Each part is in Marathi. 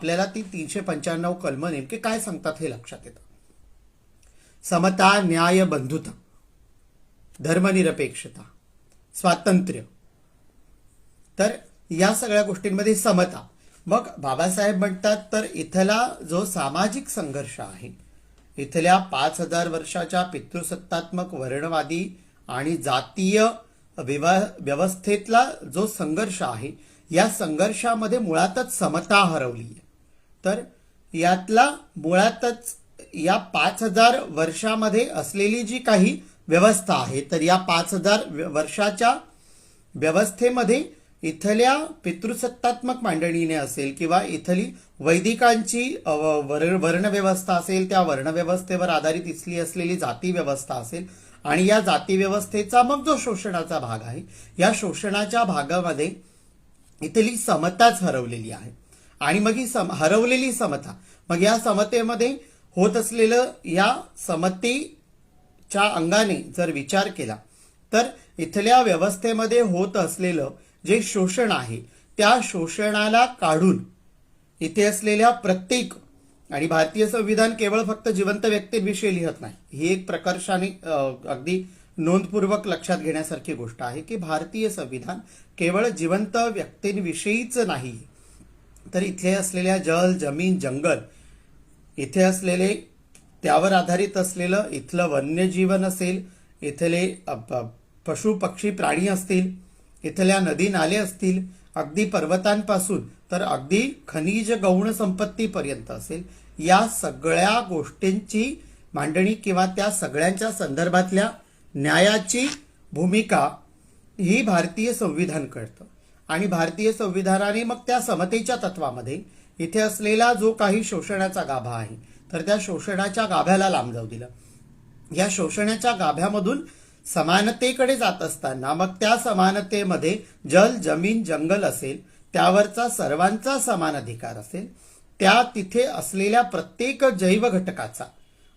आपल्याला ती 395 कलम नेमके काय सांगतात हे लक्षात येतं. समता, न्याय, बंधुता, धर्मनिरपेक्षता, स्वातंत्र्य, तर या सगळ्या गोष्टींमध्ये समता. मग बाबासाहेब म्हणतात तर इथला जो सामाजिक संघर्ष आहे, इथल्या 5000 वर्षाच्या पितृसत्तात्मक वर्णवादी आणि जातीय व्यवस्थेतला जो संघर्ष आहे, या संघर्षामध्ये मुळातच समता हरवली आहे. तर यातला मुळातच या 5000 वर्षामध्ये असलेली जी काही व्यवस्था आहे, तर या 5000 वर्षाच्या व्यवस्थेमध्ये इथल्या पितृसत्तात्मक मांडणीने असेल किंवा इथली वैदिकांची वर्णव्यवस्था असेल, त्या वर्णव्यवस्थेवर आधारित इथली असलेली जाती व्यवस्था असेल, आणि या जाती व्यवस्थेचा मग जो शोषणाचा भाग आहे, या शोषणाच्या भागामध्ये इथली समताच हरवलेली आहे. आणि मग ही हरवलेली समता, मग या समतेमध्ये होत असलेलं, या समतेच्या अंगाने जर विचार केला तर इथल्या व्यवस्थेमध्ये होत असलेलं जे शोषण आहे, त्या शोषणाला काढून इथे असलेल्या प्रत्येक, आणि भारतीय संविधान केवळ फक्त जिवंत व्यक्तींविषयी लिहत नाही, ही एक प्रकर्षाने अगदी नोंदपूर्वक लक्षात घेण्यासारखी गोष्ट आहे की भारतीय संविधान केवळ जिवंत व्यक्तींविषयीच नाही, तर इथे असलेल्या जल, जमीन, जंगल, इथे असलेले त्यावर आधारित असलेलं इथलं वन्यजीवन असेल, इथले पशु पक्षी प्राणी असतील, इथल्या नदी नाले असतील, अगदी पर्वतांपासून तर अगदी खनिज गौण संपत्तीपर्यंत असेल, या सगळ्या गोष्टींची मांडणी किंवा त्या सगळ्यांच्या संदर्भातल्या न्यायाची भूमिका ही भारतीय संविधान करतं. आणि भारतीय संविधानाने मग त्या समतेच्या तत्वामध्ये इथे असलेला जो काही शोषणाचा गाभा आहे, तर त्या शोषणाच्या गाभ्याला लांब जाऊ दिलं. या शोषणाच्या गाभ्यामधून समानतेकडे जात असताना मग त्या समानतेमध्ये जल, जमीन, जंगल असेल, त्यावरचा सर्वांचा समान अधिकार असेल, त्या तिथे असलेल्या प्रत्येक जैव घटकाचा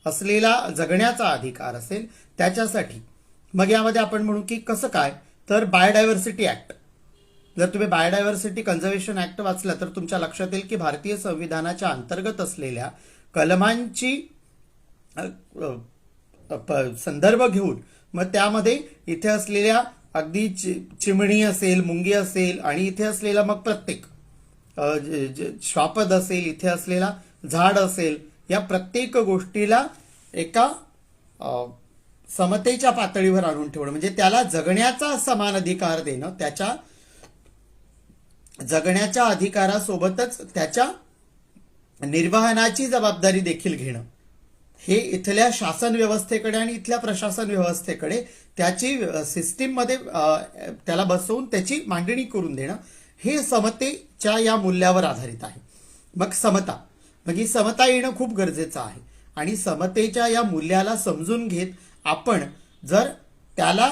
असलेला जगण्याचा अधिकार असेल, त्याच्यासाठी मग यामध्ये आपण म्हणू की कसं काय, तर बायोडायव्हर्सिटी ऍक्ट. जर तुम्ही बायोडायव्हर्सिटी कन्झर्वेशन ऍक्ट वाचला तर तुमच्या लक्षात येईल की भारतीय संविधानाच्या अंतर्गत असलेल्या कलमांची संदर्भ घेऊन मग त्यामध्ये इथे असलेल्या अगदी चिमणी असेल, मुंगी असेल, आणि इथे असलेला मग प्रत्येक श्वापद असेल, इथे असलेला झाड असेल, या प्रत्येक गोष्टीला एका समतेच्या पातळीवर आणून ठेवणं, म्हणजे त्याला जगण्याचा समान अधिकार देणं, त्याच्या जगण्याच्या अधिकारासोबतच त्याच्या निर्वहनाची जबाबदारी देखील घेणं, हे इथल्या शासन व्यवस्थेकडे आणि इथल्या प्रशासन व्यवस्थेकडे त्याची सिस्टीममध्ये त्याला बसवून त्याची मांडणी करून देणं, हे समतेच्या या मूल्यावर आधारित आहे. मग समता, मग ही समता येणं खूप गरजेचं आहे. आणि समतेच्या या मूल्याला समजून घेत आपण जर त्याला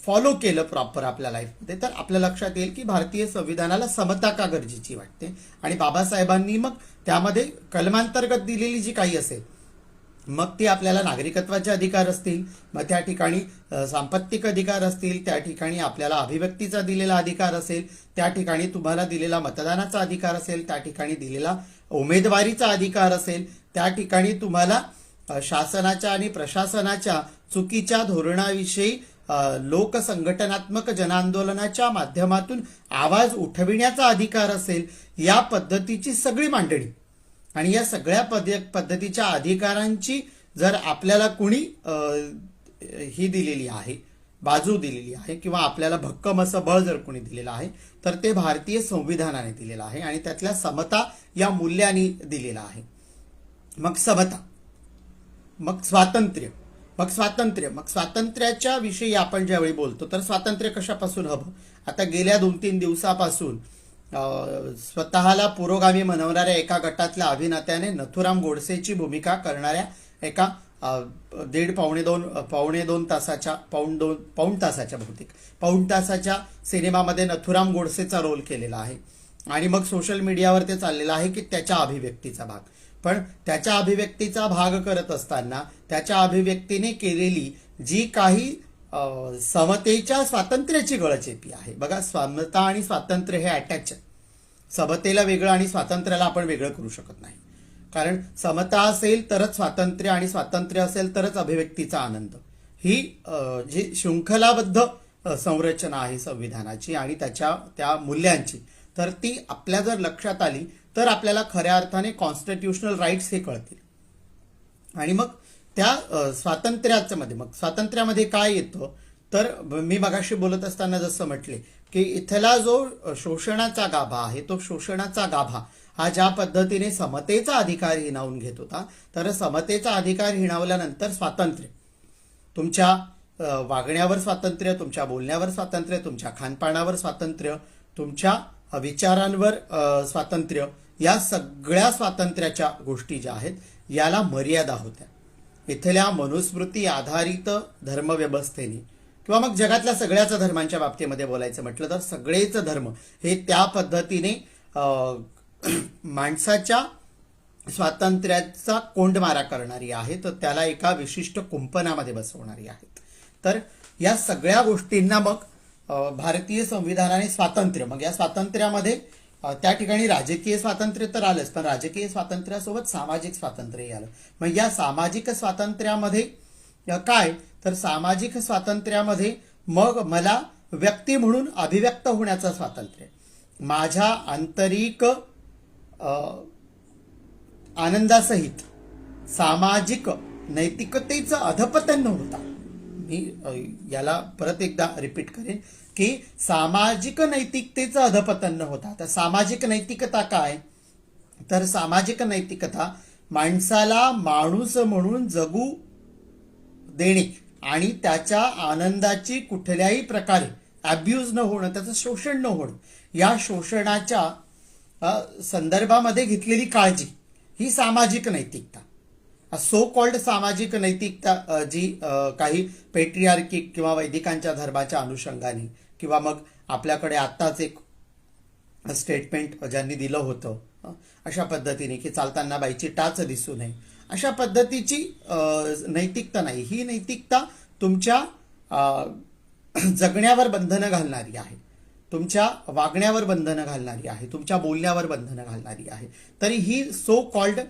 फॉलो केलं प्रॉपर आपल्या लाईफमध्ये, तर आपल्या लक्षात येईल की भारतीय संविधानाला समता का गरजेची वाटते. आणि बाबासाहेबांनी मग त्यामध्ये कलमांतर्गत दिलेली जी काही असेल, मग ती आपल्याला नागरिकत्वाचे अधिकार असतील, मग त्या ठिकाणी सांपत्तिक अधिकार असतील, त्या ठिकाणी आपल्याला अभिव्यक्तीचा दिलेला अधिकार असेल, त्या ठिकाणी तुम्हाला दिलेला मतदानाचा अधिकार असेल, त्या ठिकाणी दिलेला उमेदवारीचा अधिकार असेल, त्या ठिकाणी तुम्हाला शासनाच्या आणि प्रशासनाच्या चुकीच्या धोरणाविषयी लोकसंघटनात्मक जनांदोलनाच्या माध्यमातून आवाज उठविण्याचा अधिकार असेल, या पद्धतीची सगळी मांडणी. आणि या सगळ्या पद्धतीच्या अधिकारांची जर आपल्याला कुणी ही दिलेली आहे, बाजू दिलेली आहे, किंवा आपल्याला भक्कम असं बळ जर कोणी दिलेलं आहे, तर ते भारतीय संविधानाने दिलेलं आहे आणि त्यातल्या समता या मूल्याने दिलेला आहे. मग समता, मग स्वातंत्र्य, मग स्वातंत्र्याच्या विषयी आपण ज्यावेळी बोलतो तर स्वातंत्र्य कशापासून हवं. आता गेल्या 2-3 दिवसापासून स्वतःला पुरोगामी म्हणवणाऱ्या एका गटातल्या अभिनेत्याने नथुराम गोडसेची भूमिका करणाऱ्या एका पावणे दोन तासाच्या पाऊण तासाच्या सिनेमामध्ये नथुराम गोडसेचा रोल केलेला आहे. आणि मग सोशल मीडियावर ते चाललेलं आहे की त्याच्या अभिव्यक्तीचा भाग, पण त्याच्या अभिव्यक्तीचा भाग करत असताना त्याच्या अभिव्यक्तीने केलेली जी काही समतेच्या स्वातंत्र्याची गळचेपी आहे. बघा, समता आणि स्वातंत्र्य हे अटॅच आहे. समतेला वेगळं आणि स्वातंत्र्याला आपण वेगळं करू शकत नाही. कारण समता असेल तरच स्वातंत्र्य आणि स्वातंत्र्य असेल तरच अभिव्यक्तीचा आनंद. ही जी शृंखलाबद्ध संरचना आहे संविधानाची आणि त्या मूल्यांची, तर ती आपल्या जर लक्षात आली तर आपल्याला खऱ्या अर्थाने कॉन्स्टिट्यूशनल राईट्स हे कळतील. आणि मग त्या स्वातंत्र्यामध्ये काय येतं, तर मी मगाशी बोलत असताना जसं म्हटले की इथला जो शोषणाचा गाभा आहे, तो शोषणाचा गाभा हा ज्या पद्धतीने समतेचा अधिकार हिणावून घेत होता, तर समतेचा अधिकार हिणावल्यानंतर स्वातंत्र्य, तुमच्या वागण्यावर स्वातंत्र्य, तुमच्या बोलण्यावर स्वातंत्र्य, तुमच्या खानपानावर स्वातंत्र्य, तुमच्या विचारांवर स्वातंत्र्य, या सगळ्या स्वातंत्र्याच्या गोष्टी ज्या आहेत याला मर्यादा होत्या. इथल्या मनुस्मृती आधारित धर्मव्यवस्थेने किंवा मग जगातल्या सगळ्याच धर्मांच्या बाबतीमध्ये बोलायचं म्हटलं तर सगळेच धर्म हे त्या पद्धतीने माणसाच्या स्वातंत्र्याचा कोंडमारा करणारी आहे, तर त्याला एका विशिष्ट कुंपणामध्ये बसवणारी आहेत. तर या सगळ्या गोष्टींना मग भारतीय संविधानाने स्वातंत्र्य, मग या स्वातंत्र्यामध्ये त्या ठिकाणी राजकीय स्वातंत्र्य तर आलंच, पण राजकीय स्वातंत्र्यासोबत सामाजिक स्वातंत्र्य आलं. मग या सामाजिक स्वातंत्र्यामध्ये काय, तर सामाजिक स्वातंत्र्यामध्ये मग मला व्यक्ती म्हणून अभिव्यक्त होण्याचं स्वातंत्र्य, माझ्या आंतरिक आनंदासहित सामाजिक नैतिकतेचं अधपतन न होता, मी याला परत एकदा रिपीट करेन की सामाजिक नैतिकतेचं अधपतन न होता. तर सामाजिक नैतिकता काय, तर सामाजिक नैतिकता माणसाला माणूस म्हणून जगू देणे आणि त्याच्या आनंदाची कुठल्याही प्रकारे अब्यूज न होणं, त्याचं शोषण न होणं, या शोषणाच्या संदर्भामध्ये घेतलेली काळजी, ही सामाजिक नैतिकता. सो कॉल्ड सामाजिक नैतिकता जी काही पेट्रियार्किक किंवा वैदिकांच्या धर्माच्या अनुषंगाने किंवा मग आपल्याकडे आत्ताच एक स्टेटमेंट ज्यांनी दिलं होतं अशा पद्धतीने की चालताना बाईची टाच दिसू नये, अशा पद्धतीची नैतिकता नाही. ही नैतिकता तुमच्या जगण्यावर बंधनं घालणारी आहे, तुमच्या वागण्यावर बंधनं घालणारी आहे, तुमच्या बोलण्यावर बंधनं घालणारी आहे. तरी ही सो कॉल्ड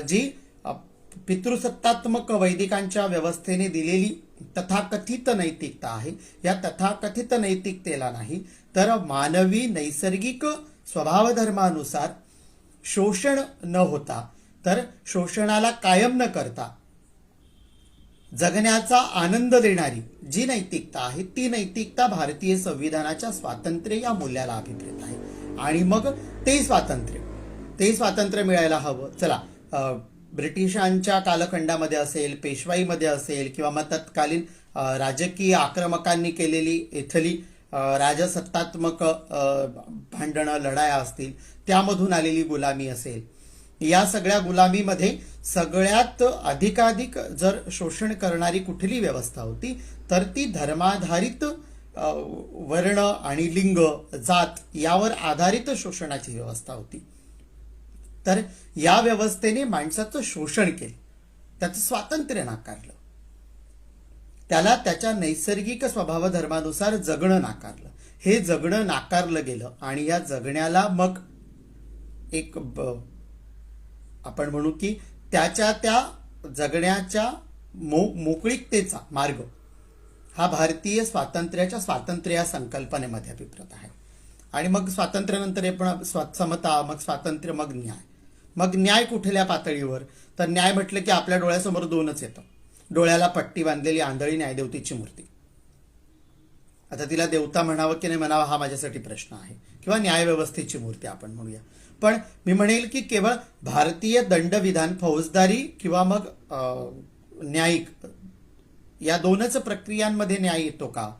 जी पितृसत्तात्मक वैदिकांच्या व्यवस्थेने दिलेली तथाकथित नैतिकता आहे, या तथाकथित नैतिकतेला नाही तर मानवी नैसर्गिक स्वभावधर्मानुसार शोषण न होता, तर शोषणाला कायम न करता जगण्याचा आनंद देणारी जी नैतिकता आहे, ती नैतिकता भारतीय संविधानाच्या स्वातंत्र्य या मूल्याला अभिप्रेत आहे. आणि मग ते स्वातंत्र्य मिळायला हवं. चला, ब्रिटिशांच्या कालखंडामध्ये असेल, पेशवाईमध्ये असेल किंवा मग तत्कालीन राजकीय आक्रमकांनी केलेली इथली राजसत्तात्मक भांडणं, लढाया असतील, त्यामधून आलेली गुलामी असेल, या सगळ्या गुलामीमध्ये सगळ्यात अधिकाधिक जर शोषण करणारी कुठली व्यवस्था होती, तर ती धर्माधारित वर्ण आणि लिंग, जात यावर आधारित शोषणाची व्यवस्था होती. तर या व्यवस्थेने माणसाचं शोषण केलं, त्याचं स्वातंत्र्य नाकारलं, त्याला त्याच्या नैसर्गिक स्वभावधर्मानुसार जगणं नाकारलं. हे जगणं नाकारलं गेलं आणि या जगण्याला मग एक आपण म्हणू की त्याच्या त्या जगण्याच्या मोकळीकतेचा मार्ग हा भारतीय स्वातंत्र्य या संकल्पनेमध्ये अभिप्रेत आहे. आणि मग स्वातंत्र्यानंतर पण समता, मग स्वातंत्र्य, मग न्याय. मग न्याय कुठल्या पातळीवर, तर न्याय म्हटलं की आपल्या डोळ्यासमोर दोनच येतं. डोळ्याला पट्टी बांधलेली आंधळी न्यायदेवतेची मूर्ती. आता तिला देवता म्हणावं की नाही म्हणावं हा माझ्यासाठी प्रश्न आहे, किंवा न्यायव्यवस्थेची मूर्ती आपण म्हणूया. पण मी म्हणेल की केवळ भारतीय दंडविधान, फौजदारी किंवा मग न्यायिक, या दोनच प्रक्रियांमध्ये न्याय येतो का,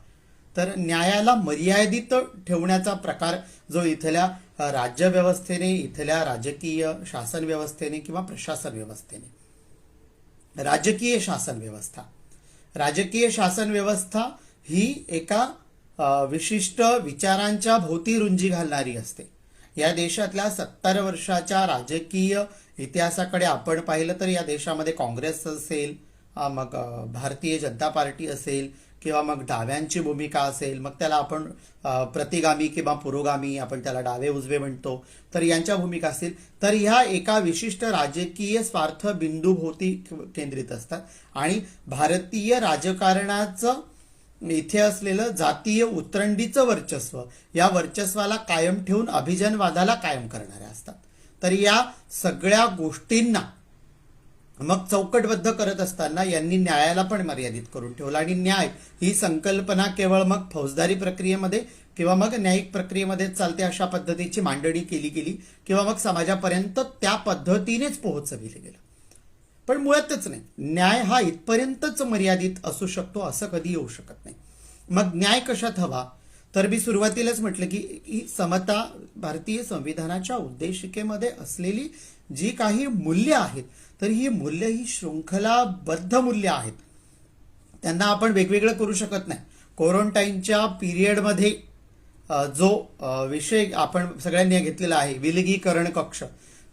तर न्यायाला मर्यादित ठेवण्याचा प्रकार जो इथल्या राज्यव्यवस्थेने, इथल्या राजकीय शासन व्यवस्थेने किंवा प्रशासन व्यवस्थेने, राजकीय शासन व्यवस्था ही एका विशिष्ट विचारांच्या भोवती रुंजी घालणारी असते. या देशातल्या 70 वर्षाच्या राजकीय इतिहासाकडे आपण पाहिलं तर या देशामध्ये काँग्रेस असेल, मग भारतीय जनता पार्टी असेल किंवा मग डाव्यांची भूमिका असेल, मग त्याला आपण प्रतिगामी किंवा पुरोगामी, आपण त्याला डावे उजवे म्हणतो, तर यांच्या भूमिका असतील, तर ह्या एका विशिष्ट राजकीय स्वार्थ बिंदूभोवती केंद्रित असतात. आणि भारतीय राजकारणाचं इथे असलेलं जातीय उतरंडीचं वर्चस्व, या वर्चस्वाला कायम ठेवून अभिजनवादाला कायम करणाऱ्या असतात. तर या सगळ्या गोष्टींना मग चौकटबद्ध करत असताना यांनी न्यायाला पण मर्यादित करून ठेवलं. आणि न्याय ही संकल्पना केवळ मग फौजदारी प्रक्रियेमध्ये किंवा मग न्यायिक प्रक्रियेमध्ये चालते अशा पद्धतीची मांडणी केली गेली, किंवा मग समाजापर्यंत त्या पद्धतीनेच पोहोचविले गेलं. पण मुळातच नाही, न्याय हा इथपर्यंतच मर्यादित असू शकतो असं कधी येऊ शकत नाही. मग न्याय कशात हवा, तर मी सुरुवातीलाच म्हटलं की ही समता भारतीय संविधानाच्या उद्देशिकेमध्ये असलेली जी काही मूल्य आहेत, तर ही मूल्य ही शृंखलाबद्ध मूल्य आहेत. त्यांना आपण वेगवेगळं करू शकत नाही. क्वारंटाईनच्या पिरियडमध्ये जो विषय आपण सगळ्यांनी घेतलेला आहे, विलगीकरण कक्ष,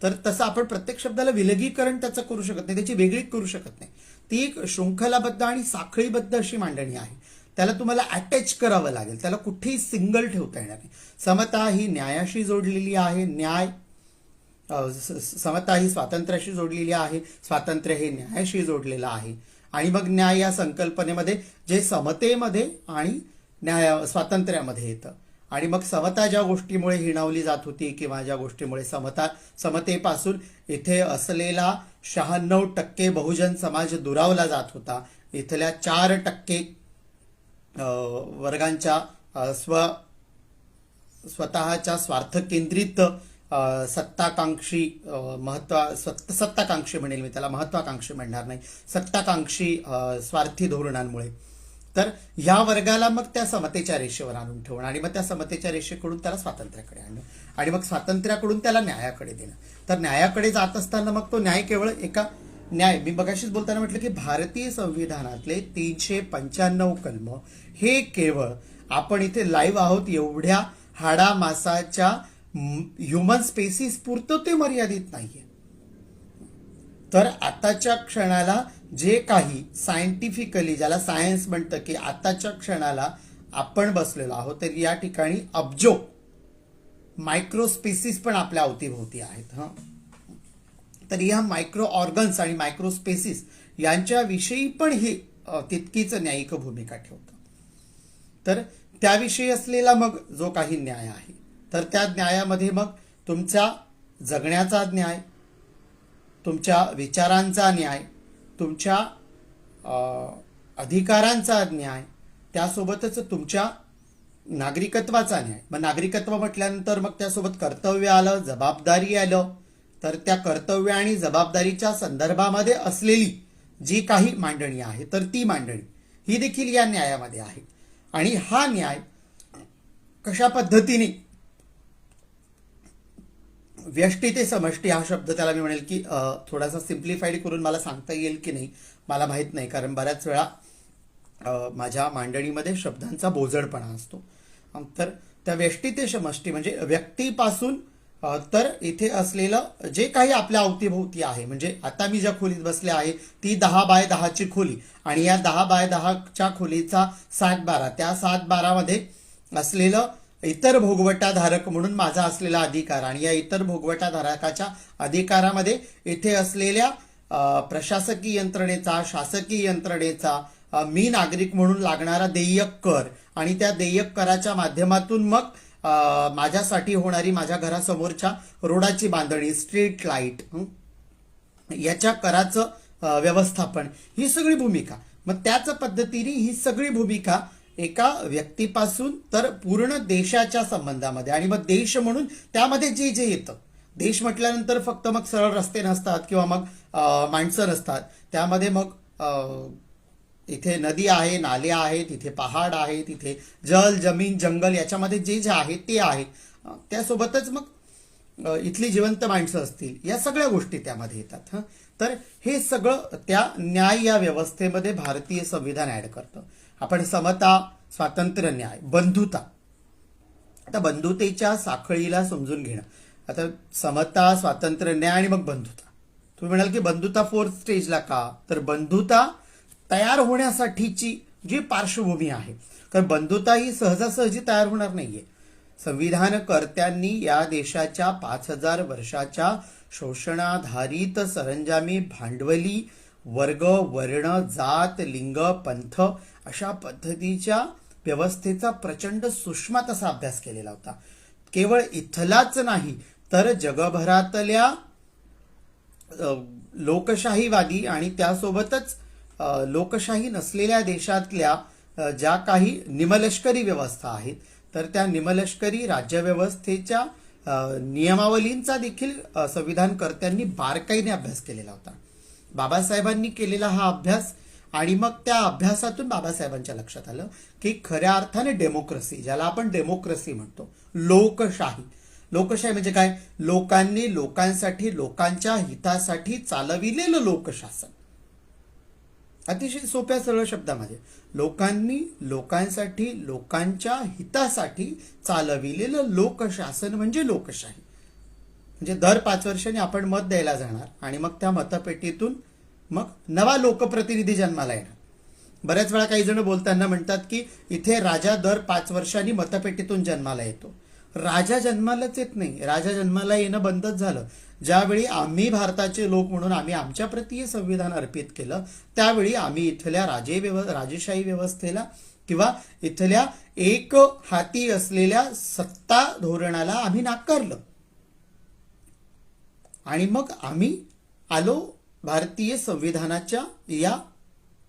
तर तसं आपण प्रत्येक शब्दाला विलगीकरण त्याचं करू शकत नाही, त्याची वेगळी करू शकत नाही. ती एक शृंखलाबद्ध आणि साखळीबद्ध अशी मांडणी आहे. त्याला तुम्हाला अटॅच करावं लागेल, त्याला कुठेही सिंगल ठेवता येणार नाही. समता ही न्यायाशी जोडलेली आहे, समता ही स्वातंत्र्याशी जोडलेली आहे, स्वातंत्र्य हे न्यायाशी जोडलेलं आहे. आणि मग न्याय या संकल्पनेमध्ये जे समतेमध्ये आणि स्वातंत्र्यामध्ये येतं. आणि मग समता ज्या गोष्टीमुळे हिणावली जात होती किंवा ज्या गोष्टीमुळे समतेपासून इथे असलेला 96% बहुजन समाज दुरावला जात होता, इथल्या 4% वर्गांच्या स्वतःच्या स्वार्थ केंद्रित सत्ताकांक्षी सत्ताकांक्षी म्हणेल मी त्याला, महत्वाकांक्षी म्हणणार नाही, सत्ताकांक्षी स्वार्थी धोरणांमुळे, तर ह्या वर्गाला मग त्या समतेच्या रेषेवर आणून ठेवणं आणि मग त्या समतेच्या रेषेकडून त्याला स्वातंत्र्याकडे आणणं आणि मग स्वातंत्र्याकडून त्याला न्यायाकडे देणं. तर न्यायाकडे जात असताना मग तो न्याय केवळ न्याय, मी मगाशीच बोलताना म्हटलं की भारतीय संविधानातले 395 कलम हे केवळ आपण इथे लाईव्ह आहोत एवढ्या हाडामासाच्या ह्युमन स्पेसिस पुरतं ते मर्यादित नाहीये. तर आताच्या क्षणाला जे काही सायंटिफिकली, ज्याला सायन्स म्हणतं की आताच्या क्षणाला आपण बसलेलो आहोत, तर या ठिकाणी अब्जो मायक्रो स्पेसिस पण आपल्या अवतीभोवती आहेत. तर या मायक्रो ऑर्गन्स आणि मायक्रो स्पेसिस यांच्याविषयी पण हे तितकीच न्यायिक भूमिका ठेवतं. तर त्याविषयी असलेला मग जो काही न्याय आहे, तर त्या न्यायामध्ये मग तुमचा जगण्याचा न्याय, तुमच्या विचारांचा न्याय, तुमच्या अधिकारांचा न्याय, त्यासोबतच तुमच्या नागरिकत्वाचा न्याय. मग नागरिकत्व म्हटल्यानंतर मग त्यासोबत कर्तव्य आलं, जबाबदारी आलं. तर त्या कर्तव्य आणि जबाबदारीच्या संदर्भामध्ये असलेली जी काही मांडणी आहे, तर ती मांडणी ही देखील या न्यायामध्ये आहे. आणि हा न्याय कशा पद्धतीने व्यष्टी ते समष्टी, हा शब्द त्याला मी म्हणेल की थोडासा सिम्प्लिफाईड करून मला सांगता येईल की नाही मला माहीत नाही, कारण बऱ्याच वेळा माझ्या मांडणीमध्ये शब्दांचा बोजडपणा असतो. तर त्या व्यष्टी ते समष्टी म्हणजे व्यक्तीपासून तर इथे असलेलं जे काही आपल्या अवतीभोवती आहे, म्हणजे आता मी ज्या खोलीत बसले आहे ती 10x10 ची खोली, आणि या 10x10च्या खोलीचा 7-12, त्या 7-12 असलेलं इतर भोगवटाधारक म्हणून माझा असलेला अधिकार, आणि या इतर भोगवटाधारकाच्या अधिकारामध्ये इथे असलेल्या प्रशासकीय यंत्रणेचा, शासकीय यंत्रणेचा, मी नागरिक म्हणून लागणारा देयक कर, आणि त्या देयक कराच्या माध्यमातून मग माझ्यासाठी होणारी माझ्या घरासमोरच्या रोडाची बांधणी, स्ट्रीट लाईट, याच्या कराचं व्यवस्थापन, ही सगळी भूमिका. मग त्याच पद्धतीने ही सगळी भूमिका एका व्यक्तीपासून तर पूर्ण देशाच्या संबंधामध्ये, आणि मग देश म्हणून त्यामध्ये जे जे येतं, देश म्हटल्यानंतर फक्त मग सरळ रस्ते नसतात किंवा मग माणसं नसतात, त्यामध्ये मग इथे नदी आहे, नाले आहेत, इथे पहाड आहेत, इथे जल, जमीन, जंगल, याच्यामध्ये जे जे आहे ते आहे. त्यासोबतच मग इथली जिवंत माणसं असतील, या सगळ्या गोष्टी त्यामध्ये येतात. तर हे सगळं त्या न्याय या व्यवस्थेमध्ये भारतीय संविधान ऍड करतं. आपण समता, स्वातंत्र्य, न्याय, बंधुता. आता बंधुतेच्या साखळीला समजून घेणं. आता समता, स्वातंत्र्य, न्याय आणि मग बंधुता. तुम्ही म्हणाल की बंधुता 4th स्टेजला का, तर बंधुता तयार होण्यासाठीची जी पार्श्वभूमी आहे. कारण बंधुता ही सहजासहजी तयार होणार नाहीये. संविधानकर्त्यांनी या देशाच्या 5,000 वर्षाच्या शोषणाधारित सरंजामी भांडवली वर्ग, वर्ण, जात, लिंग, पंथ अशा पद्धतीच्या व्यवस्थेचा प्रचंड सूक्ष्म तसा अभ्यास केलेला होता. केवळ इथलाच नाही तर जगभरातल्या लोकशाहीवादी आणि त्यासोबतच लोकशाही नसलेल्या देशातल्या ज्या काही निमलष्करी व्यवस्था आहेत तर त्या निमलष्करी राज्यव्यवस्थेच्या नियमावलींचा देखील संविधानकर्त्यांनी बारकाईने अभ्यास केलेला होता. बाबासाहेबांनी केलेला हा अभ्यास आणि मग त्या अभ्यासातून बाबासाहेबांच्या लक्षात आलं की खऱ्या अर्थाने डेमोक्रेसी, ज्याला आपण डेमोक्रेसी म्हणतो, लोकशाही. लोकशाही म्हणजे काय? लोकांनी लोकांसाठी, लोकांच्या हितासाठी चालविलेलं लोकशासन. अतिशय सोप्या सरळ शब्दामध्ये लोकांनी लोकांसाठी, लोकांच्या हितासाठी चालविलेलं लोकशासन म्हणजे लोकशाही. म्हणजे दर 5 वर्षांनी आपण मत द्यायला जाणार आणि मग त्या मतपेटीतून मग नवा लोकप्रतिनिधी जन्माला येणार. बऱ्याच वेळा काही जण बोलताना म्हणतात की इथे राजा दर 5 वर्षांनी मतपेटीतून जन्माला येतो. राजा जन्मालाच येत नाही. राजा जन्माला येणं बंदच झालं ज्यावेळी आम्ही भारताचे लोक म्हणून आम्ही आमच्या प्रती हे संविधान अर्पित केलं. त्यावेळी आम्ही इथल्या राजेशाही व्यवस्थेला किंवा इथल्या एक हाती असलेल्या सत्ता धोरणाला आम्ही नाकारलं आणि मग आम्ही आलो भारतीय संविधानाच्या या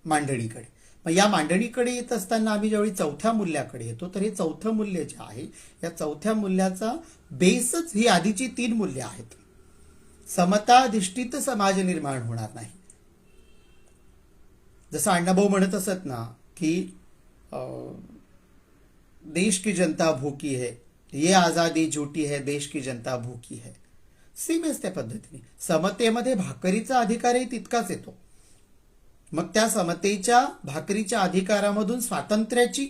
मांडणीकडे. मग या मांडणीकडे येत असताना आम्ही ज्यावेळी चौथ्या मूल्याकडे येतो तर हे चौथं मूल्य जे आहे या चौथ्या मूल्याचा बेसच ही आधीची 3 मूल्य आहेत. समताधिष्ठित समाज निर्माण होणार नाही. जसं अण्णाभाऊ म्हणत असत ना की देश की जनता भूकी है, ये आजादी झूठी है, देश की जनता भूकी है. सेमच त्या पद्धतीने समतेमध्ये भाकरीचा अधिकारही तितकाच येतो. मग त्या समतेच्या भाकरीच्या अधिकारामधून स्वातंत्र्याची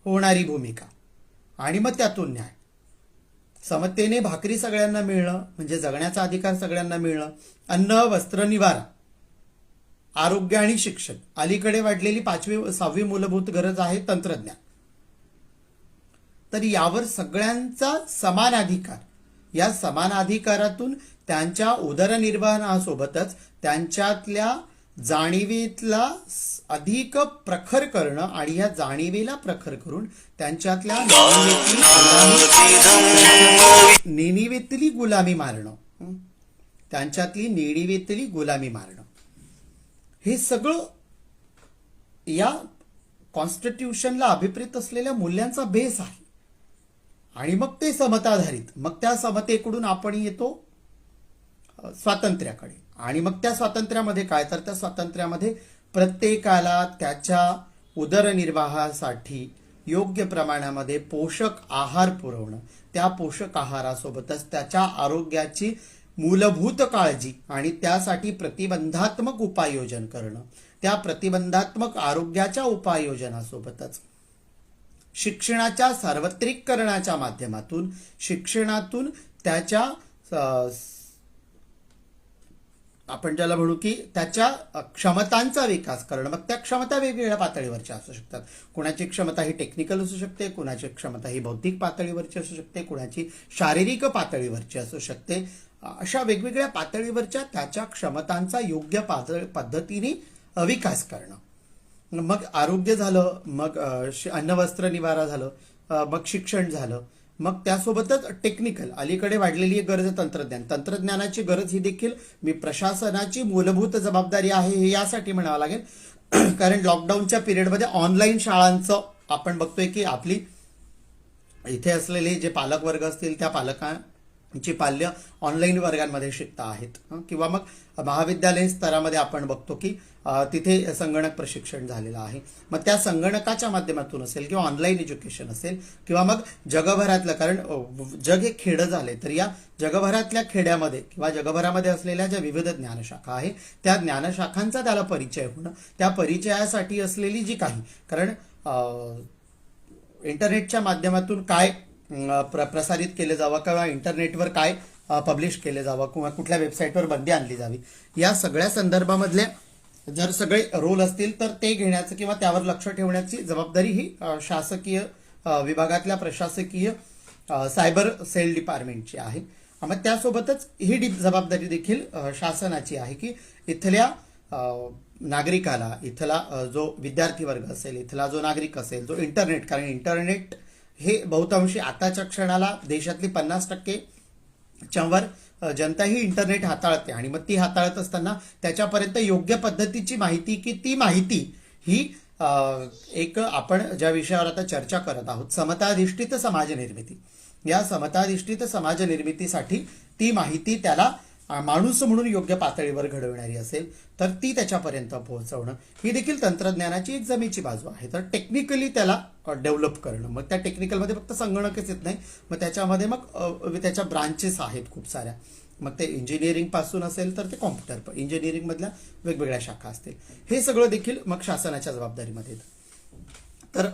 होणारी भूमिका आणि मग त्यातून न्याय. समतेने भाकरी सगळ्यांना मिळणं म्हणजे जगण्याचा अधिकार सगळ्यांना मिळणं, अन्न, वस्त्र, निवारा, आरोग्य आणि शिक्षण. अलीकडे वाढलेली 5वी-6वी मूलभूत गरज आहे तंत्रज्ञान. तर यावर सगळ्यांचा समान अधिकार. या समान अधिकारातून त्यांच्या उदरनिर्वाहासोबतच त्यांच्यातल्या जाणीवेतला अधिक प्रखर करणं आणि या जाणीवेला प्रखर करून त्यांच्यातल्या नेणिवेतली गुलामी मारणं, त्यांच्यातली नेणिवेतली गुलामी मारणं, हे सगळं या कॉन्स्टिट्यूशनला अभिप्रेत असलेल्या मूल्यांचा बेस आहे. आणि मग ते समताधारित. मग त्या समतेकडून आपण येतो स्वातंत्र्याकडे. आणि मग त्या स्वातंत्र्यामध्ये काय? तर त्या स्वातंत्र्यामध्ये प्रत्येकाला त्याच्या उदरनिर्वाहासाठी योग्य प्रमाणामध्ये पोषक आहार पुरवणं, त्या पोषक आहारासोबतच त्याच्या आरोग्याची मूलभूत काळजी आणि त्यासाठी प्रतिबंधात्मक उपाययोजन करणं, त्या प्रतिबंधात्मक आरोग्याच्या उपाययोजनासोबतच शिक्षणाच्या सार्वत्रिकरणाच्या माध्यमातून शिक्षणातून त्याच्या आपण ज्याला म्हणू की त्याच्या क्षमतांचा विकास करणं. मग त्या क्षमता वेगवेगळ्या पातळीवरच्या असू शकतात. कुणाची क्षमता ही टेक्निकल असू शकते, कुणाची क्षमता ही बौद्धिक पातळीवरची असू शकते, कुणाची शारीरिक पातळीवरची असू शकते. अशा वेगवेगळ्या पातळीवरच्या त्याच्या क्षमतांचा योग्य पद्धतीने विकास करणं. मग आरोग्य झालं, मग अन्न, वस्त्र, निवारा झालं, मग शिक्षण झालं, मग त्यासोबतच टेक्निकल अलीकडे वाढलेली एक गरज तंत्रज्ञान. तंत्रज्ञानाची गरज ही देखील मी प्रशासनाची मूलभूत जबाबदारी आहे हे यासाठी म्हणावं लागेल कारण लॉकडाऊनच्या पिरियडमध्ये ऑनलाईन शाळांचं आपण बघतोय की आपली इथे असलेले जे पालक वर्ग असतील त्या पालकांची पाल्य ऑनलाईन वर्गांमध्ये शिकता आहेत. किंवा मग महाविद्यालयीन स्तरामध्ये आपण बघतो की तिथे संगणक प्रशिक्षण झालेलं आहे. मग त्या संगणकाच्या माध्यमातून असेल किंवा ऑनलाईन एज्युकेशन असेल किंवा मग जगभरातलं, कारण जग हे खेडं झाले, तर या जगभरातल्या खेड्यामध्ये किंवा जगभरामध्ये असलेल्या ज्या विविध ज्ञानशाखा आहे त्या ज्ञानशाखांचा त्याला परिचय होणं, त्या परिचयासाठी असलेली जी काही, कारण इंटरनेटच्या माध्यमातून काय प्रसारित केलं जावं किंवा इंटरनेटवर काय पब्लिश केलं जावं किंवा कुठल्या वेबसाईटवर बंदी आणली जावी, या सगळ्या संदर्भामधल्या जर सगळे रोल असतील तर ते घेण्याचं किंवा त्यावर लक्ष ठेवण्याची जबाबदारी ही शासकीय विभागातल्या प्रशासकीय सायबर सेल डिपार्टमेंटची आहे. मग त्यासोबतच ही जबाबदारी देखील शासनाची आहे की इथल्या नागरिकाला, इथला जो विद्यार्थी वर्ग असेल, इथला जो नागरिक असेल, जो इंटरनेट, कारण इंटरनेट हे बहुतांशी आताच्या क्षणाला देशातली 50% च्यावर जनता ही इंटरनेट हाताळते आणि मग ती हाताळत असताना त्याच्यापर्यंत योग्य पद्धतीची माहिती, की ती माहिती ही एक आपण ज्या विषयावर आता चर्चा करत आहोत, समताधिष्ठित समाज निर्मिती, या समताधिष्ठित समाज निर्मितीसाठी ती माहिती त्याला माणूस म्हणून योग्य पातळीवर घडवणारी असेल तर ती त्याच्यापर्यंत पोहोचवणं ही देखील तंत्रज्ञानाची एक जमेची बाजू आहे. तर टेक्निकली त्याला डेव्हलप करणं, मग त्या टेक्निकलमध्ये फक्त संगणकच येत नाही, मग त्याच्यामध्ये मग त्याच्या ब्रांचेस आहेत खूप साऱ्या. मग ते इंजिनिअरिंग पासून असेल तर ते कॉम्प्युटर इंजिनिअरिंग मधल्या वेगवेगळ्या शाखा असतील. हे सगळं देखील मग शासनाच्या जबाबदारीमध्ये येतं. तर